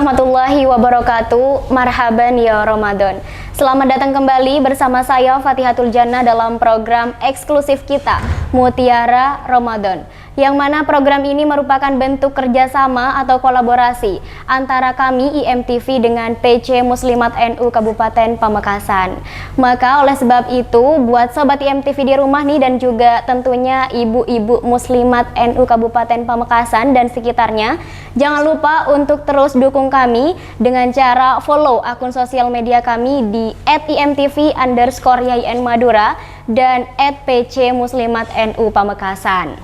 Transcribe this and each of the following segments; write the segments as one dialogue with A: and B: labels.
A: warahmatullahi wabarakatuh. Marhaban ya Ramadan. Selamat datang kembali bersama saya Fatihatul Jannah dalam program eksklusif kita Mutiara Ramadan, yang mana program ini merupakan bentuk kerjasama atau kolaborasi antara kami IMTV dengan PC Muslimat NU Kabupaten Pamekasan. Maka oleh sebab itu, buat sobat IMTV di rumah nih, dan juga tentunya ibu-ibu Muslimat NU Kabupaten Pamekasan dan sekitarnya, jangan lupa untuk terus dukung kami dengan cara follow akun sosial media kami di @imtv_YIN Madura dan @PC Muslimat NU Pamekasan.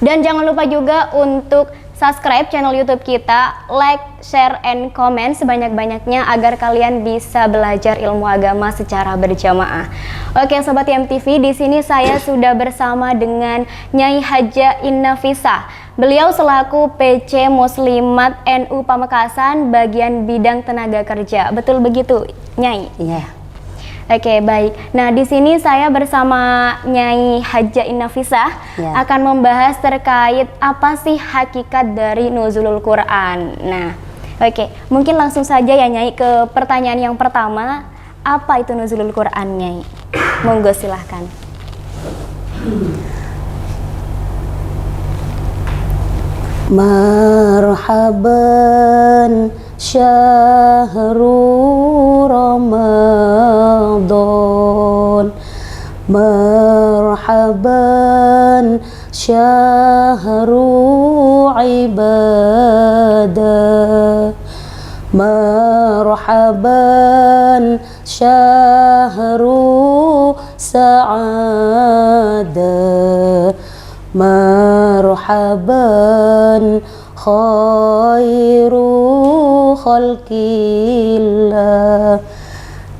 A: Dan jangan lupa juga untuk subscribe channel YouTube kita, like, share, and comment sebanyak-banyaknya agar kalian bisa belajar ilmu agama secara berjamaah. Oke, sobat IMTV, di sini saya sudah bersama dengan Nyai Haja Innafisah. Beliau selaku PC Muslimat NU Pamekasan bagian bidang tenaga kerja. Betul begitu, Nyai?
B: Iya.
A: Oke, baik. Nah, di sini saya bersama Nyai Haja Innafisah akan membahas terkait apa sih hakikat dari nuzulul Quran. Nah, oke, mungkin langsung saja ya Nyai ke pertanyaan yang pertama. Apa itu nuzulul Quran, Nyai? Monggo silahkan.
B: Marhaban syahru Ramadan, marhaban syahru ibadah, marhaban syahru sa'adah, marhaban khairu khalqillah.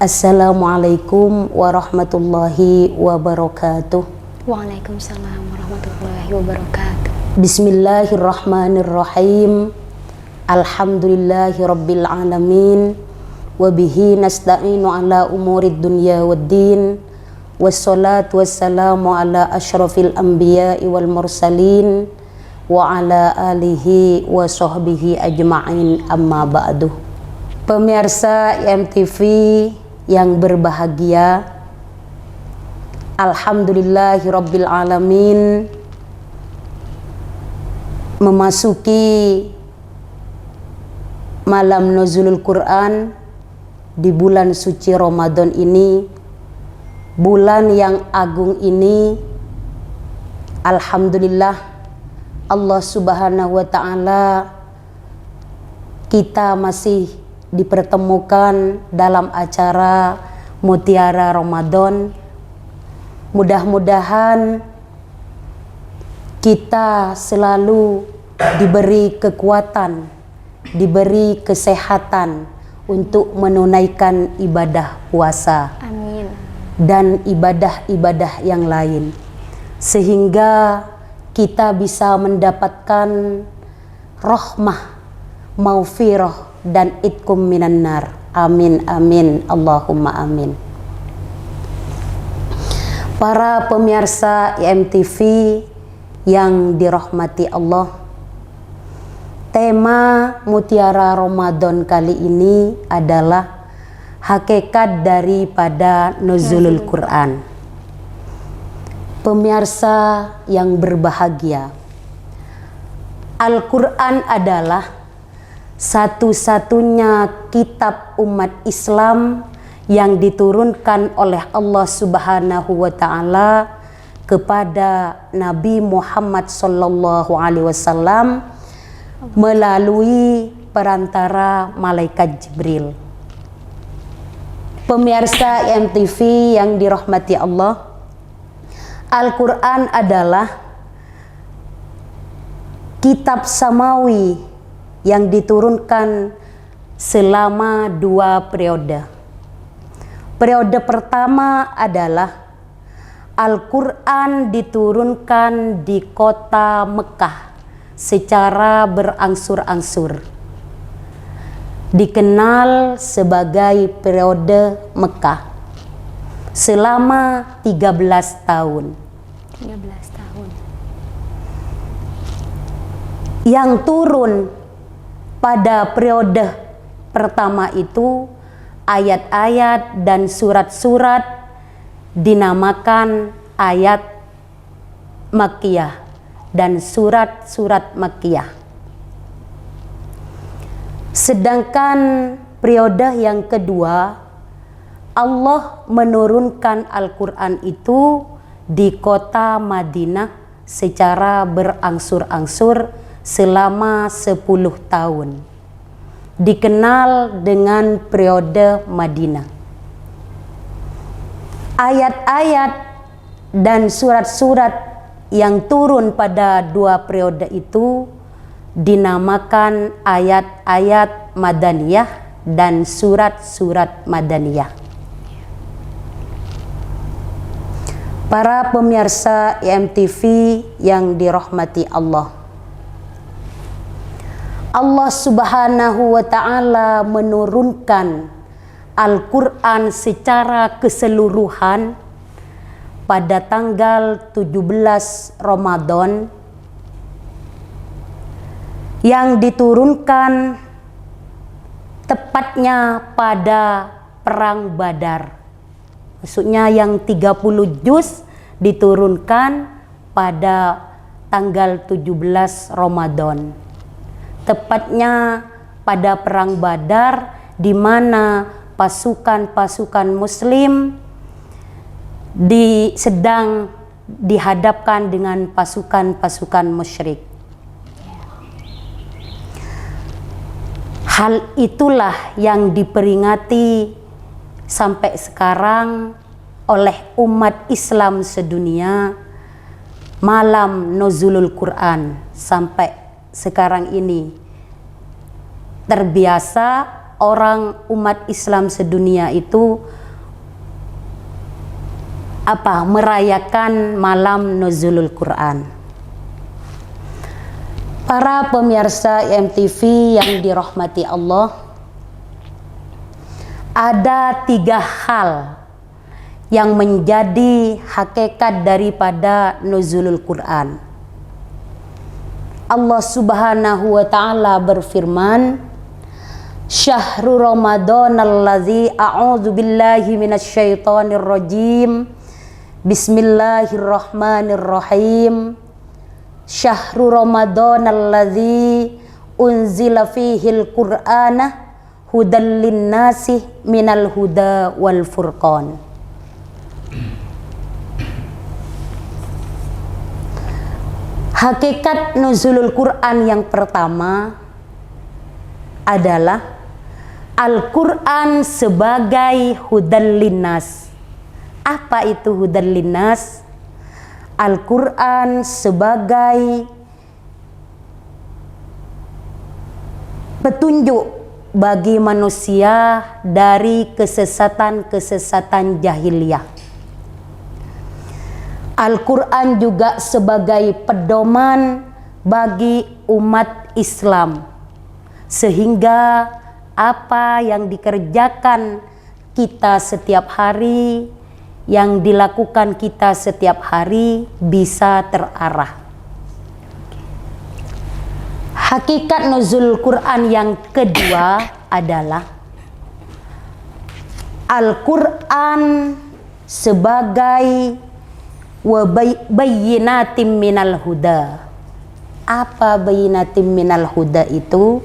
B: Assalamualaikum warahmatullahi wabarakatuh.
A: Waalaikumsalam warahmatullahi wabarakatuh.
B: Bismillahirrahmanirrahim. Alhamdulillahi rabbil alamin. Wabihi nasta'inu ala umurid dunya waddin. Wassalatu wassalamu ala ashrafil anbiya'i wal mursalin wa ala alihi wa sahbihi ajma'in, amma ba'du. Pemirsa IMTV yang berbahagia, alhamdulillahi rabbil alamin, memasuki malam nuzulul Quran di bulan suci Ramadan ini, bulan yang agung ini. Alhamdulillah, Allah Subhanahu wa ta'ala, kita masih dipertemukan dalam acara Mutiara Ramadan. Mudah-mudahan kita selalu diberi kekuatan, diberi kesehatan untuk menunaikan ibadah puasa.
A: Amin.
B: Dan ibadah-ibadah yang lain, sehingga kita bisa mendapatkan rahmah, maufirah, dan itkum minan nar. Amin, amin, Allahumma amin. Para pemirsa IMTV yang dirahmati Allah, tema Mutiara Ramadan kali ini adalah hakikat daripada nuzulul Quran. Pemirsa yang berbahagia, Al-Quran adalah satu-satunya kitab umat Islam yang diturunkan oleh Allah Subhanahu wa ta'ala kepada Nabi Muhammad sallallahu alaihi wasallam melalui perantara malaikat Jibril. Pemirsa IMTV yang dirahmati Allah, Al-Quran adalah kitab samawi yang diturunkan selama 2 periode. Periode pertama adalah Al-Quran diturunkan di kota Mekah secara berangsur-angsur, dikenal sebagai periode Mekah selama 13 tahun.
A: 13 tahun.
B: Yang turun pada periode pertama itu ayat-ayat dan surat-surat dinamakan ayat Makkiyah dan surat-surat Makkiyah. Sedangkan periode yang kedua, Allah menurunkan Al-Quran itu di kota Madinah secara berangsur-angsur selama 10 tahun. Dikenal dengan periode Madinah. Ayat-ayat dan surat-surat yang turun pada dua periode itu dinamakan ayat-ayat Madaniyah dan surat-surat Madaniyah. Para pemirsa IMTV yang dirahmati Allah, Allah Subhanahu wa Ta'ala menurunkan Al-Quran secara keseluruhan pada tanggal 17 Ramadan yang diturunkan tepatnya pada Perang Badar. Maksudnya yang 30 juz diturunkan pada tanggal 17 Ramadan. Tepatnya pada Perang Badar, di mana pasukan-pasukan Muslim sedang dihadapkan dengan pasukan-pasukan musyrik. Hal itulah yang diperingati sampai sekarang oleh umat Islam sedunia, malam nuzulul Quran. Sampai sekarang ini terbiasa orang umat Islam sedunia itu merayakan malam nuzulul Quran. Para pemirsa IMTV yang dirahmati Allah, ada 3 hal yang menjadi hakikat daripada nuzulul Quran. Allah Subhanahu wa Ta'ala berfirman, Syahrul Ramadan allazi a'udzu billahi minasyaitonir rajim. Bismillahirrahmanirrahim. Syahrul Ramadan allazi unzila fihil Qur'ana hudal linnasi minal huda wal furqan. Hakikat nuzulul Quran yang pertama adalah Al-Quran sebagai hudal linnas. Apa itu hudal linnas? Al-Quran sebagai petunjuk bagi manusia dari kesesatan-kesesatan jahiliyah. Al-Quran juga sebagai pedoman bagi umat Islam, sehingga apa yang dikerjakan kita setiap hari, yang dilakukan kita setiap hari bisa terarah. Hakikat nuzul Quran yang kedua adalah Al-Quran sebagai bayyinatim minal huda. Apa bayyinatim minal huda itu?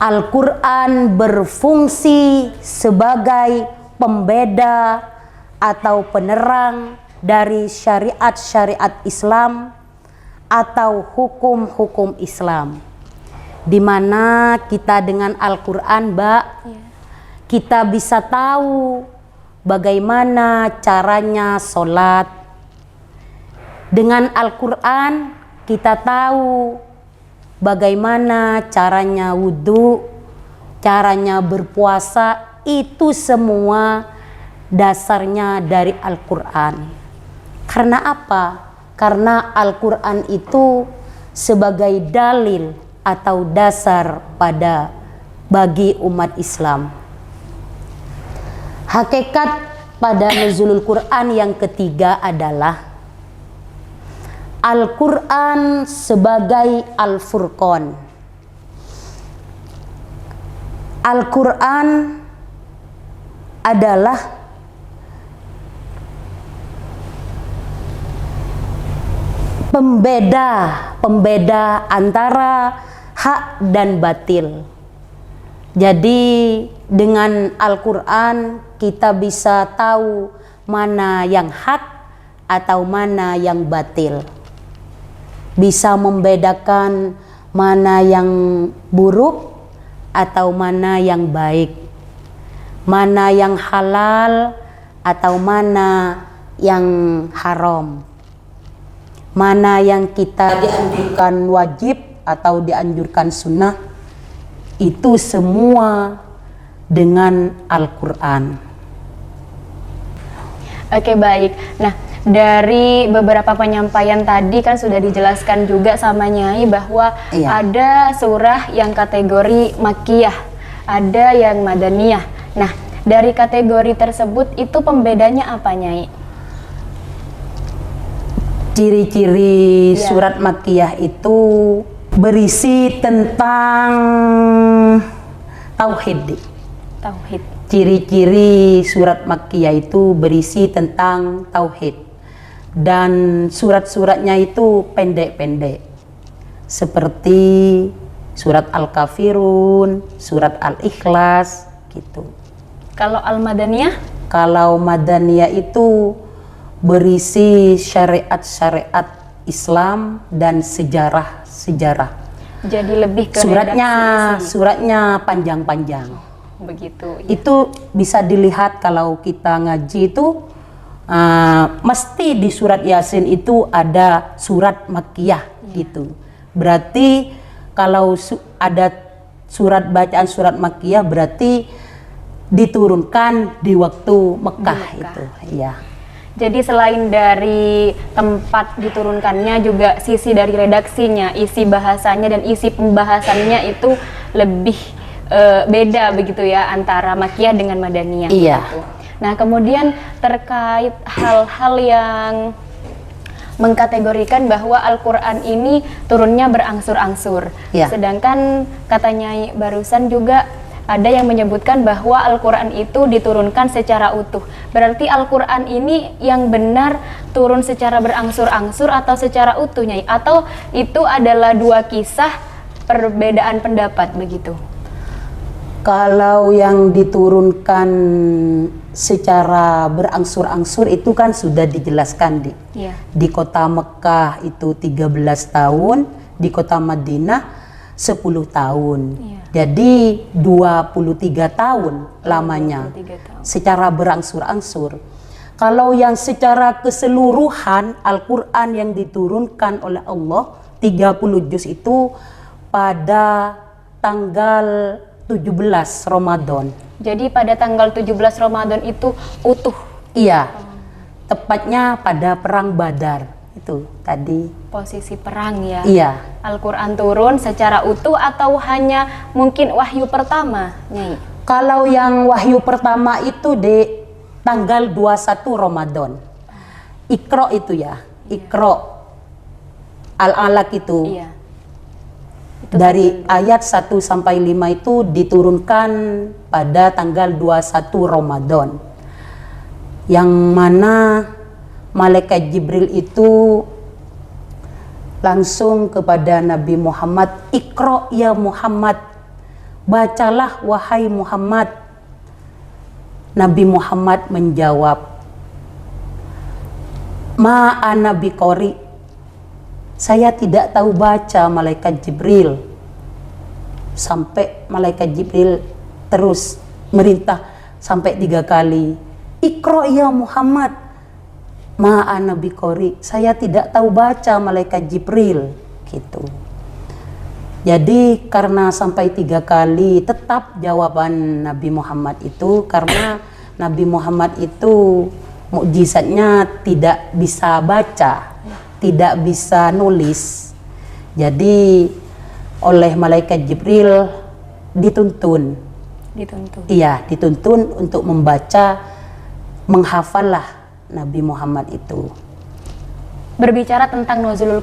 B: Al-Quran berfungsi sebagai pembeda atau penerang dari syariat-syariat Islam atau hukum-hukum Islam. Di mana kita dengan Al-Quran, kita bisa tahu bagaimana caranya sholat. Dengan Al-Quran kita tahu bagaimana caranya wudhu, caranya berpuasa. Itu semua dasarnya dari Al-Quran. Karena apa? Karena Al-Quran itu sebagai dalil atau dasar bagi umat Islam. Hakikat pada nuzulul Quran yang ketiga adalah Al-Quran sebagai Al-Furqan. Al-Quran adalah pembeda antara hak dan batil. Jadi dengan Al-Quran kita bisa tahu mana yang hak atau mana yang batil. Bisa membedakan mana yang buruk atau mana yang baik. Mana yang halal atau mana yang haram. Mana yang kita dianjurkan wajib atau dianjurkan sunnah. Itu semua dengan Al-Quran.
A: Oke, baik. Nah, dari beberapa penyampaian tadi kan sudah dijelaskan juga sama Nyai bahwa ada surah yang kategori Makkiyah, ada yang Madaniyah. Nah, dari kategori tersebut itu pembedanya apa, Nyai?
B: Ciri-ciri surat Makkiyah itu berisi tentang tauhid.
A: Tauhid.
B: Ciri-ciri surat Makkiyah itu berisi tentang tauhid. Dan surat-suratnya itu pendek-pendek. Seperti surat Al-Kafirun, surat Al-Ikhlas gitu.
A: Kalau Al-Madaniyah?
B: Kalau Madaniyah itu berisi syariat-syariat Islam dan sejarah-sejarah.
A: Jadi lebih ke
B: suratnya panjang-panjang.
A: Begitu. Ya.
B: Itu bisa dilihat kalau kita ngaji itu mesti di surat Yasin itu ada surat Makkiyah gitu. Berarti kalau ada surat bacaan surat Makkiyah berarti diturunkan di waktu Mekah itu. Ya.
A: Jadi selain dari tempat diturunkannya juga sisi dari redaksinya, isi bahasanya dan isi pembahasannya itu lebih beda begitu ya antara Makkiyah dengan Madaniyah.
B: Iya.
A: Gitu. Nah, kemudian terkait hal-hal yang mengkategorikan bahwa Al-Quran ini turunnya berangsur-angsur.
B: Ya.
A: Sedangkan katanya barusan juga ada yang menyebutkan bahwa Al-Quran itu diturunkan secara utuh. Berarti Al-Quran ini yang benar turun secara berangsur-angsur atau secara utuhnya? Atau itu adalah dua kisah perbedaan pendapat begitu?
B: Kalau yang diturunkan secara berangsur-angsur itu kan sudah dijelaskan di kota Mekah itu 13 tahun, di kota Madinah 10 tahun. Jadi 23 tahun lamanya
A: 23 tahun.
B: secara berangsur-angsur. Kalau yang secara keseluruhan Al-Quran yang diturunkan oleh Allah 30 juz itu pada tanggal 17 Ramadan.
A: Jadi pada tanggal 17 Ramadan itu utuh?
B: Iya, tepatnya pada perang Badar itu tadi.
A: Posisi perang ya?
B: Iya.
A: Al-Quran turun secara utuh atau hanya mungkin wahyu pertama, Nyai?
B: Kalau yang wahyu pertama itu di tanggal 21 Ramadan. Iqra itu ya, Iqra. Al-Alaq itu.
A: Iya.
B: Dari ayat 1 sampai 5 itu diturunkan pada tanggal 21 Ramadan. Yang mana malaikat Jibril itu langsung kepada Nabi Muhammad, Iqra ya Muhammad, bacalah wahai Muhammad. Nabi Muhammad menjawab, ma ana biqori, saya tidak tahu baca malaikat Jibril. Sampai malaikat Jibril terus merintah sampai 3 kali, Iqra ya Muhammad, ma ana biqori, saya tidak tahu baca malaikat Jibril gitu. Jadi karena sampai 3 kali tetap jawaban Nabi Muhammad itu karena Nabi Muhammad itu mukjizatnya tidak bisa baca, tidak bisa nulis. Jadi oleh malaikat Jibril dituntun. Iya, dituntun untuk membaca, menghafallah Nabi Muhammad itu.
A: Berbicara tentang nuzulul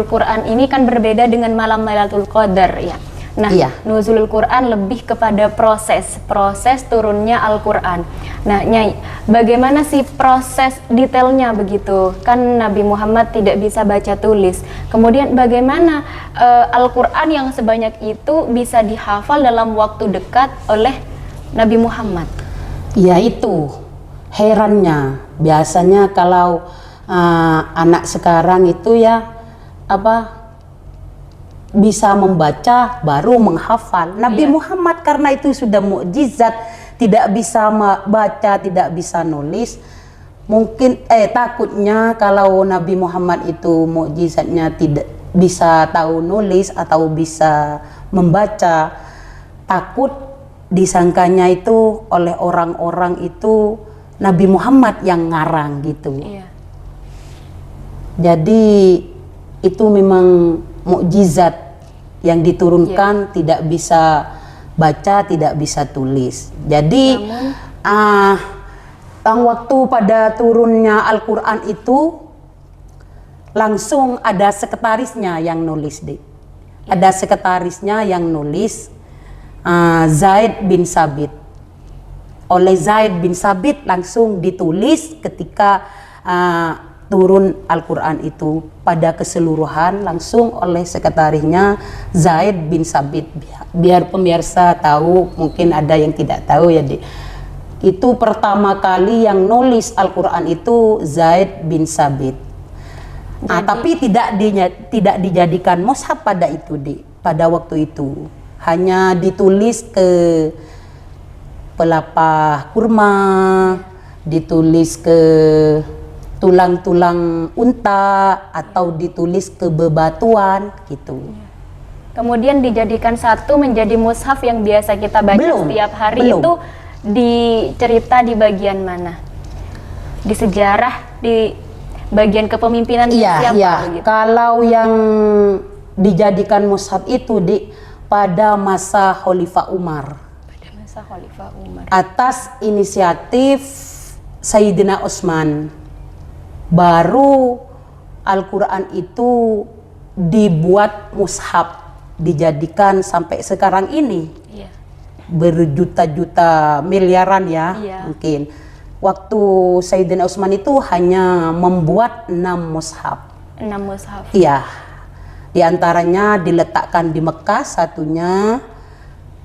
A: Quran ini kan berbeda dengan malam Lailatul Qadar ya. Nah,
B: Iya.
A: nuzulul Quran lebih kepada proses turunnya Al-Quran. Nah, Nyai, bagaimana sih proses detailnya begitu? Kan Nabi Muhammad tidak bisa baca tulis. Kemudian bagaimana Al-Quran yang sebanyak itu bisa dihafal dalam waktu dekat oleh Nabi Muhammad?
B: Ya itu herannya. Biasanya kalau anak sekarang itu ya bisa membaca baru menghafal. Nabi Muhammad karena itu sudah mukjizat, tidak bisa baca, tidak bisa nulis. Mungkin takutnya kalau Nabi Muhammad itu mukjizatnya tidak bisa tahu nulis atau bisa membaca, takut disangkanya itu oleh orang-orang itu Nabi Muhammad yang ngarang gitu.
A: Iya.
B: Jadi itu memang mukjizat yang diturunkan, tidak bisa baca, tidak bisa tulis. Jadi waktu pada turunnya Al-Quran itu langsung ada sekretarisnya yang nulis deh. Ada sekretarisnya yang nulis, Zaid bin Sabit. Oleh Zaid bin Sabit langsung ditulis ketika turun Al-Quran itu pada keseluruhan langsung oleh sekretarisnya Zaid bin Sabit. Biar pemirsa tahu, mungkin ada yang tidak tahu ya Dik. Itu pertama kali yang nulis Al-Quran itu Zaid bin Sabit. Tapi tidak dijadikan mushaf pada itu Dik. Pada waktu itu hanya ditulis ke pelepah kurma, ditulis ke tulang-tulang unta, atau ditulis ke bebatuan gitu.
A: Kemudian dijadikan satu menjadi mushaf yang biasa kita baca setiap hari. Itu dicerita di bagian mana? Di sejarah, di bagian kepemimpinan siapa? Begitu?
B: Kalau yang dijadikan mushaf itu pada masa Khalifah Umar.
A: Pada masa Khalifah Umar.
B: Atas inisiatif Sayyidina Utsman. Baru Al-Quran itu dibuat mushaf, dijadikan sampai sekarang ini.
A: Iya.
B: Berjuta-juta miliaran ya, mungkin. Waktu Sayyidina Utsman itu hanya membuat 6 mushaf.
A: 6 mushaf.
B: Iya. Di antaranya diletakkan di Mekah,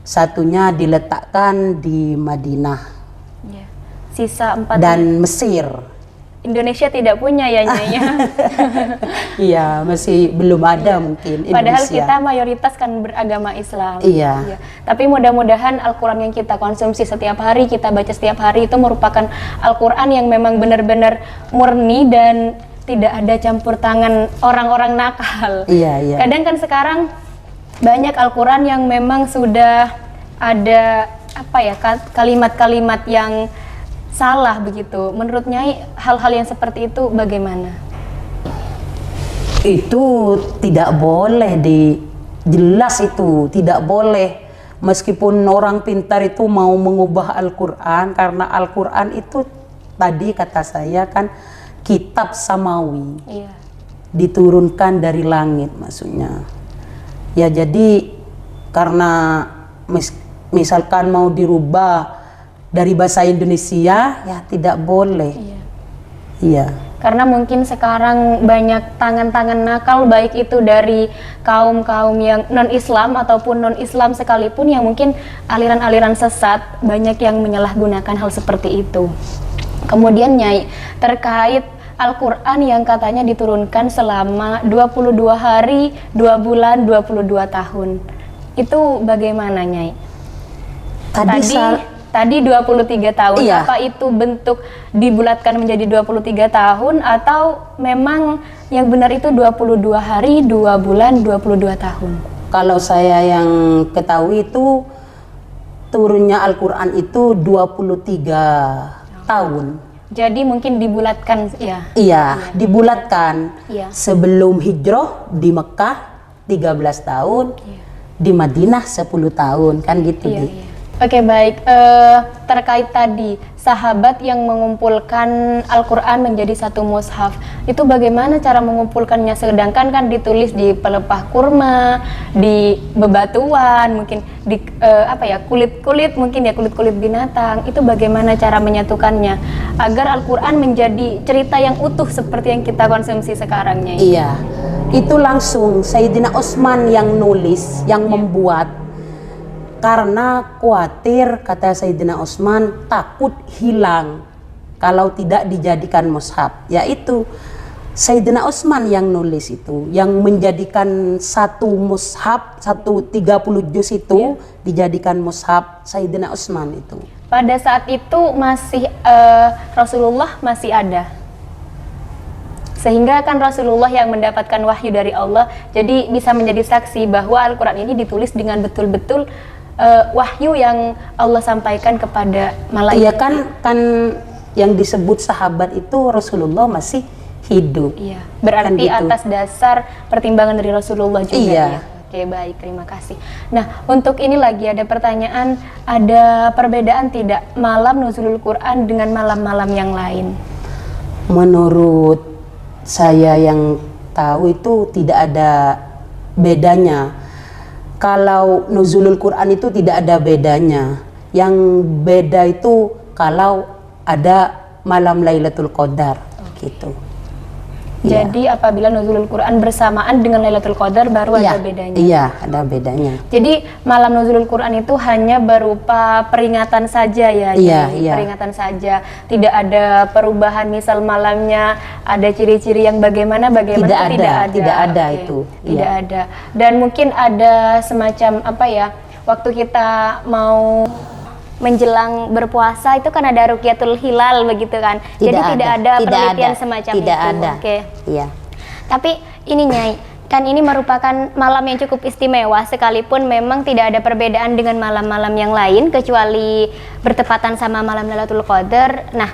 B: satunya diletakkan di Madinah.
A: Iya. Sisa 4
B: dan Mesir.
A: Indonesia tidak punya ya Nyainya.
B: Iya, masih belum ada mungkin Indonesia.
A: Padahal kita mayoritas kan beragama Islam.
B: Iya.
A: Tapi mudah-mudahan Al-Quran yang kita konsumsi setiap hari, kita baca setiap hari itu merupakan Al-Quran yang memang benar-benar murni dan tidak ada campur tangan orang-orang nakal.
B: Iya.
A: Kadang kan sekarang banyak Al-Quran yang memang sudah ada kalimat-kalimat yang salah begitu. Menurut Nyai, hal-hal yang seperti itu bagaimana?
B: Itu tidak boleh jelas itu tidak boleh. Meskipun orang pintar itu mau mengubah Al-Quran, karena Al-Quran itu tadi kata saya kan kitab samawi.
A: Iya.
B: Diturunkan dari langit maksudnya. Ya jadi karena misalkan mau dirubah dari bahasa Indonesia ya tidak boleh. Iya.
A: Karena mungkin sekarang banyak tangan-tangan nakal, baik itu dari kaum-kaum yang non-Islam ataupun non-Islam sekalipun, yang mungkin aliran-aliran sesat banyak yang menyalahgunakan hal seperti itu. Kemudian Nyai, terkait Al-Quran yang katanya diturunkan selama 22 hari, 2 bulan, 22 tahun. Itu bagaimana Nyai? Tadi 23 tahun,
B: iya.
A: Apa itu bentuk dibulatkan menjadi 23 tahun atau memang yang benar itu 22 hari, 2 bulan, 22 tahun?
B: Kalau saya yang ketahui itu turunnya Al-Quran itu 23 tahun.
A: Jadi mungkin dibulatkan ya?
B: Iya, dibulatkan.
A: Iya.
B: Sebelum hijrah di Mekah 13 tahun, di Madinah 10 tahun, kan gitu.
A: Iya. Oke, baik. Terkait tadi sahabat yang mengumpulkan Al-Quran menjadi satu mushaf, itu bagaimana cara mengumpulkannya? Sedangkan kan ditulis di pelepah kurma, di bebatuan, mungkin di kulit-kulit, mungkin ya kulit-kulit binatang. Itu bagaimana cara menyatukannya agar Al-Quran menjadi cerita yang utuh seperti yang kita konsumsi sekarangnya?
B: Iya, itu langsung Sayyidina Utsman yang nulis, yang membuat. Karena khawatir, kata Sayyidina Utsman, takut hilang kalau tidak dijadikan mushaf. Yaitu Sayyidina Utsman yang nulis itu, yang menjadikan satu mushaf, 30 juz itu dijadikan mushaf Sayyidina Utsman itu.
A: Pada saat itu masih Rasulullah masih ada, sehingga kan Rasulullah yang mendapatkan wahyu dari Allah, jadi bisa menjadi saksi bahwa Al-Quran ini ditulis dengan betul-betul wahyu yang Allah sampaikan kepada malaikat.
B: Iya kan yang disebut sahabat itu Rasulullah masih hidup.
A: Iya, berarti
B: kan gitu.
A: atas dasar pertimbangan dari Rasulullah juga.
B: Iya.
A: Ya. Oke, baik, terima kasih. Nah, untuk ini lagi ada pertanyaan, ada perbedaan tidak malam nuzulul Quran dengan malam-malam yang lain?
B: Menurut saya yang tahu itu tidak ada bedanya. Kalau nuzulul Quran itu tidak ada bedanya. Yang beda itu kalau ada malam Lailatul Qadar gitu.
A: Jadi apabila nuzulul Quran bersamaan dengan Lailatul Qadar baru ada bedanya.
B: Iya, ada bedanya.
A: Jadi malam nuzulul Quran itu hanya berupa peringatan saja ya.
B: Iya.
A: Peringatan saja. Tidak ada perubahan, misal malamnya ada ciri-ciri yang bagaimana
B: Tidak ada.
A: Oke.
B: Itu.
A: Tidak ada. Dan mungkin ada semacam waktu kita mau menjelang berpuasa itu kan ada Ruqyatul Hilal begitu kan. Jadi tidak ada penelitian semacam itu.
B: Tidak ada.
A: Oke.
B: Iya.
A: Tapi ini Nyai, kan ini merupakan malam yang cukup istimewa sekalipun memang tidak ada perbedaan dengan malam-malam yang lain kecuali bertepatan sama malam Lailatul Qadar. Nah,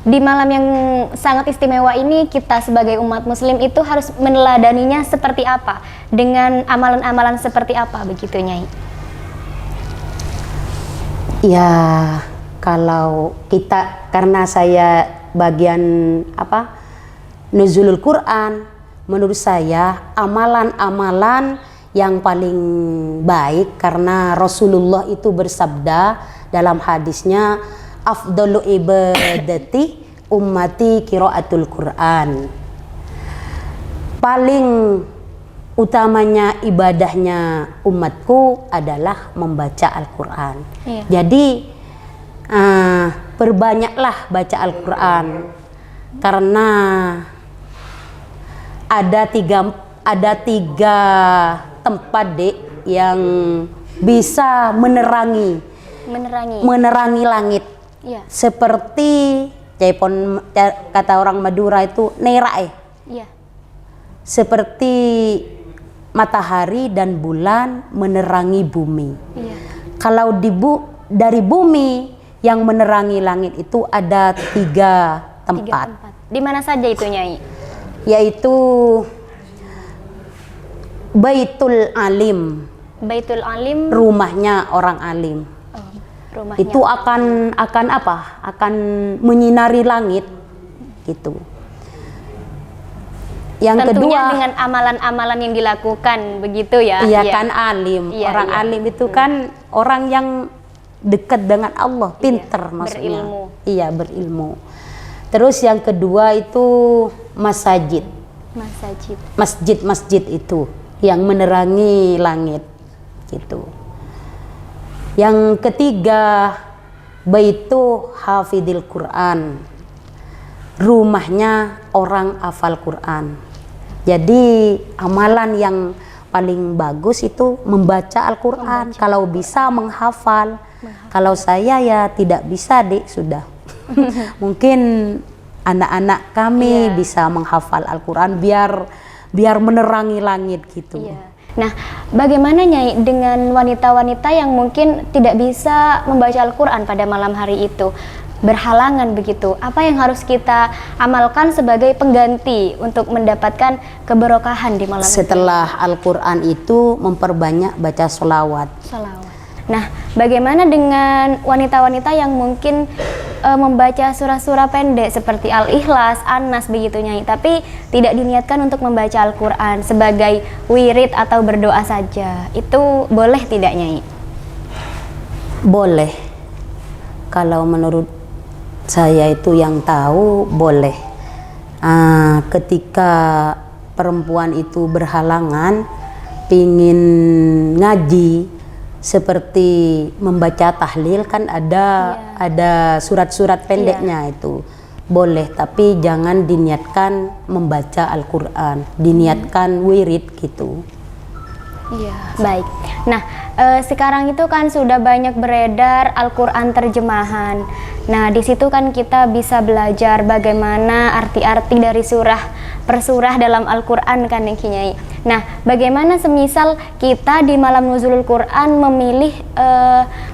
A: di malam yang sangat istimewa ini kita sebagai umat muslim itu harus meneladaninya seperti apa? Dengan amalan-amalan seperti apa begitu Nyai?
B: Ya, kalau kita, karena saya bagian nuzulul Quran, menurut saya amalan-amalan yang paling baik, karena Rasulullah itu bersabda dalam hadisnya, afdalu ibadati ummati qiraatul Quran. Paling utamanya ibadahnya umatku adalah membaca Al-Quran.
A: Iya.
B: Jadi perbanyaklah baca Al-Quran, karena ada tiga tempat yang bisa menerangi langit.
A: Iya.
B: Seperti kata orang Madura itu nerae.
A: Iya.
B: Seperti matahari dan bulan menerangi bumi.
A: Iya.
B: Kalau dari bumi yang menerangi langit itu ada tiga tempat.
A: Di mana saja itu Nyai?
B: Yaitu Baitul Alim.
A: Baitul Alim.
B: Rumahnya orang alim.
A: Rumahnya.
B: Itu akan apa? Akan menyinari langit gitu. Yang
A: tentunya
B: kedua
A: dengan amalan-amalan yang dilakukan begitu ya.
B: Iya kan alim. Orang alim itu kan orang yang dekat dengan Allah, pinter maksudnya.
A: Berilmu.
B: Iya, berilmu. Terus yang kedua itu masjid. Masjid itu yang menerangi langit gitu. Yang ketiga baitu hafidil Quran. Rumahnya orang hafal Quran. Jadi amalan yang paling bagus itu membaca Al-Quran. Kalau bisa menghafal. Kalau saya ya tidak bisa sudah. Mungkin anak-anak kami bisa menghafal Al-Quran biar menerangi langit gitu.
A: Iya. Nah, bagaimana Nyai dengan wanita-wanita yang mungkin tidak bisa membaca Al-Quran pada malam hari itu? Berhalangan begitu. Apa yang harus kita amalkan sebagai pengganti untuk mendapatkan keberkahan di malam
B: Setelah Al-Quran itu memperbanyak baca sholawat.
A: Nah, bagaimana dengan wanita-wanita yang mungkin membaca surah-surah pendek seperti Al-Ikhlas, An-Nas begitu Nyai, tapi tidak diniatkan untuk membaca Al-Quran sebagai wirid atau berdoa saja, itu boleh tidak Nyai?
B: Boleh. Kalau menurut saya itu yang tahu boleh. Ketika perempuan itu berhalangan pingin ngaji seperti membaca tahlil kan ada surat-surat pendeknya itu boleh, tapi jangan diniatkan membaca Al-Quran, diniatkan wirid gitu.
A: Iya, baik. Nah, sekarang itu kan sudah banyak beredar Al-Quran terjemahan. Nah, di situ kan kita bisa belajar bagaimana arti-arti dari surah per surah dalam Al-Quran kan Nyai. Nah, bagaimana semisal kita di malam nuzulul Quran memilih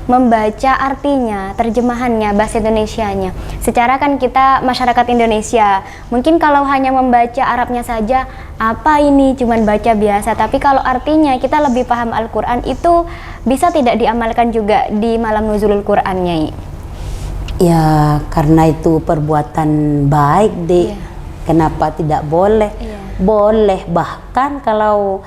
A: membaca artinya, terjemahannya, bahasa Indonesianya. Secara kan kita masyarakat Indonesia, mungkin kalau hanya membaca Arabnya saja, apa ini cuman baca biasa, tapi kalau artinya kita lebih paham Al-Quran, itu bisa tidak diamalkan juga di malam nuzulul Quran Nyai?
B: Ya, karena itu perbuatan baik deh.
A: Iya.
B: Kenapa tidak boleh?
A: Iya.
B: Boleh, bahkan kalau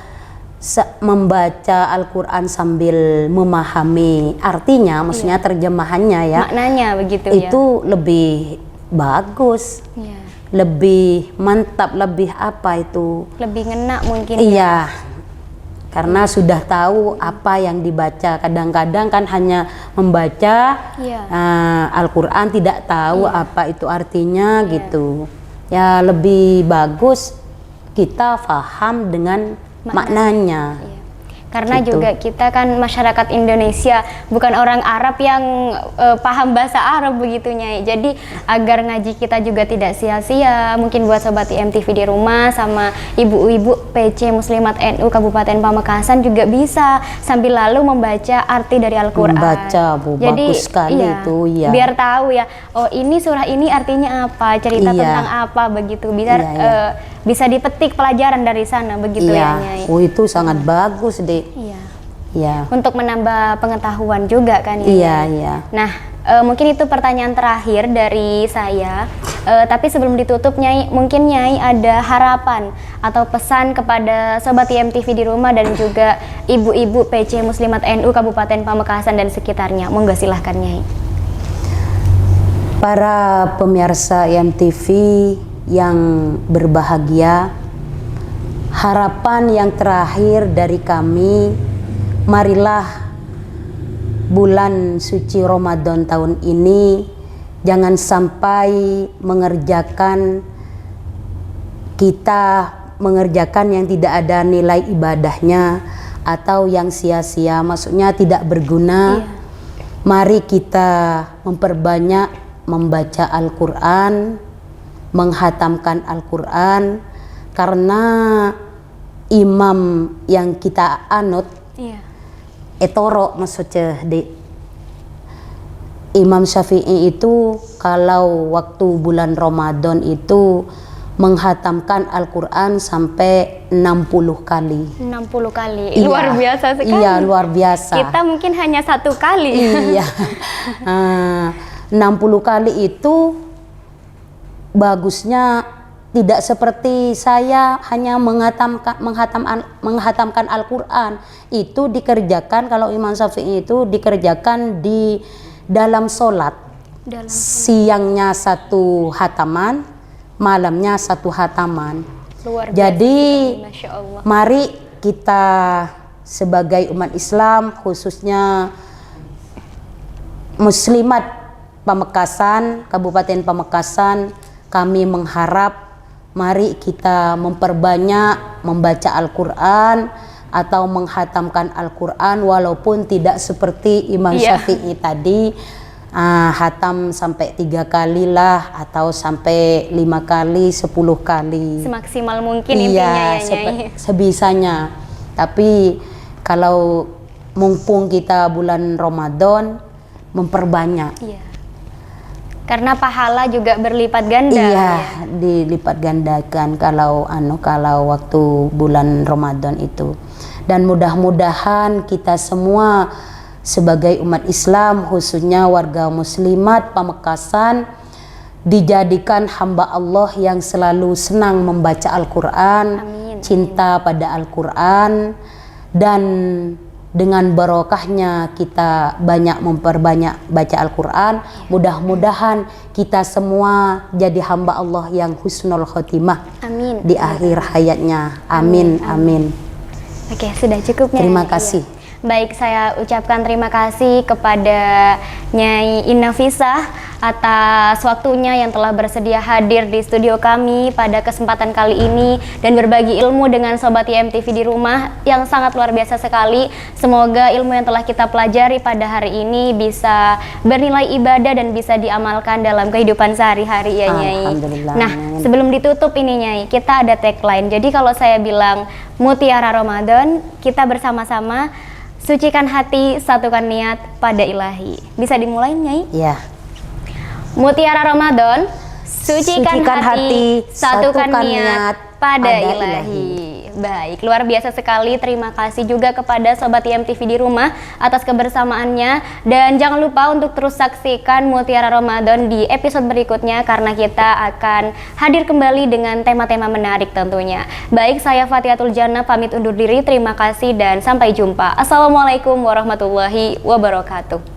B: membaca Al-Quran sambil memahami artinya, maksudnya terjemahannya ya,
A: Maknanya begitu ya.
B: itu lebih bagus,
A: Iya.
B: lebih mantap, lebih apa itu?
A: Lebih ngena mungkin.
B: Iya, karena sudah tahu apa yang dibaca. Kadang-kadang kan hanya membaca
A: Iya.
B: Al-Quran tidak tahu apa itu artinya gitu. Ya lebih bagus kita paham dengan maknanya.
A: Iya. Karena
B: Gitu.
A: juga kita kan masyarakat Indonesia, bukan orang Arab yang paham bahasa Arab begitu Nyai. Jadi agar ngaji kita juga tidak sia-sia, mungkin buat sobat IMTV di rumah sama ibu-ibu PC Muslimat NU Kabupaten Pamekasan juga bisa sambil lalu membaca arti dari Al-Quran.
B: Membaca, Bu,
A: Jadi,
B: bagus sekali itu, iya.
A: Biar tahu ya, oh ini surah ini artinya apa, cerita
B: Iya.
A: tentang apa begitu. Biar
B: Iya.
A: bisa dipetik pelajaran dari sana begitu ya Nyai.
B: Oh itu sangat bagus deh.
A: Iya.
B: Iya.
A: Untuk menambah pengetahuan juga kan ya.
B: Iya, iya.
A: Nah, mungkin itu pertanyaan terakhir dari saya. Tapi sebelum ditutup Nyai, mungkin Nyai ada harapan atau pesan kepada sobat IMTV di rumah dan juga ibu-ibu PC Muslimat NU Kabupaten Pamekasan dan sekitarnya. Monggo silahkan Nyai.
B: Para pemirsa IMTV yang berbahagia, harapan yang terakhir dari kami, marilah bulan suci Ramadan tahun ini jangan sampai kita mengerjakan yang tidak ada nilai ibadahnya atau yang sia-sia, maksudnya tidak berguna. Mari kita memperbanyak membaca Al-Quran, menghatamkan Al-Quran, karena imam yang kita anut etoro maksudnya Imam Syafi'i itu kalau waktu bulan Ramadan itu menghatamkan Al-Quran sampai 60 kali.
A: 60 kali,
B: Iya.
A: luar biasa sekali.
B: Iya, luar biasa.
A: Kita mungkin hanya 1 kali.
B: Iya. 60 kali itu bagusnya tidak seperti saya hanya menghatamkan Al-Quran. Itu dikerjakan, kalau Imam Syafi'i itu dikerjakan di dalam sholat. Siangnya 1 hataman, malamnya 1 hataman.
A: Luar biasa.
B: Jadi
A: Masya Allah.
B: mari kita sebagai umat Islam, khususnya Muslimat Pamekasan, Kabupaten Pamekasan, kami mengharap mari kita memperbanyak membaca Al-Quran atau menghatamkan Al-Quran, walaupun tidak seperti Imam Syafi'i tadi, hatam sampai 3 kali lah, atau sampai 5 kali, 10 kali.
A: Semaksimal mungkin intinya ya Nyai.
B: Sebisanya. Tapi kalau mumpung kita bulan Ramadan, memperbanyak.
A: Iya. Karena pahala juga berlipat ganda.
B: Iya,
A: ya.
B: dilipat gandakan kalau waktu bulan Ramadan itu. Dan mudah-mudahan kita semua sebagai umat Islam, khususnya warga muslimat Pamekasan, dijadikan hamba Allah yang selalu senang membaca Al-Quran, cinta pada Al-Quran, dan dengan barokahnya kita memperbanyak baca Al-Quran. Mudah-mudahan kita semua jadi hamba Allah yang husnul khotimah di akhir hayatnya. Amin, amin.
A: Oke, sudah cukup Nyai.
B: Terima kasih.
A: Baik, saya ucapkan terima kasih kepada Nyai Innafisah atas waktunya yang telah bersedia hadir di studio kami pada kesempatan kali ini dan berbagi ilmu dengan Sobat YMTV di rumah yang sangat luar biasa sekali. Semoga ilmu yang telah kita pelajari pada hari ini bisa bernilai ibadah dan bisa diamalkan dalam kehidupan sehari-hari ya Nyai.
B: Alhamdulillah.
A: Nah, sebelum ditutup ini Nyai, kita ada tagline. Jadi kalau saya bilang Mutiara Ramadan, kita bersama-sama sucikan hati, satukan niat pada Ilahi. Bisa dimulai Nyai?
B: Ya.
A: Mutiara Ramadan, sucikan hati, satukan niat pada Ilahi. Baik, luar biasa sekali. Terima kasih juga kepada Sobat YMTV di rumah atas kebersamaannya. Dan jangan lupa untuk terus saksikan Mutiara Ramadan di episode berikutnya karena kita akan hadir kembali dengan tema-tema menarik tentunya. Baik, saya Fathiatul Jannah pamit undur diri. Terima kasih dan sampai jumpa. Assalamualaikum warahmatullahi wabarakatuh.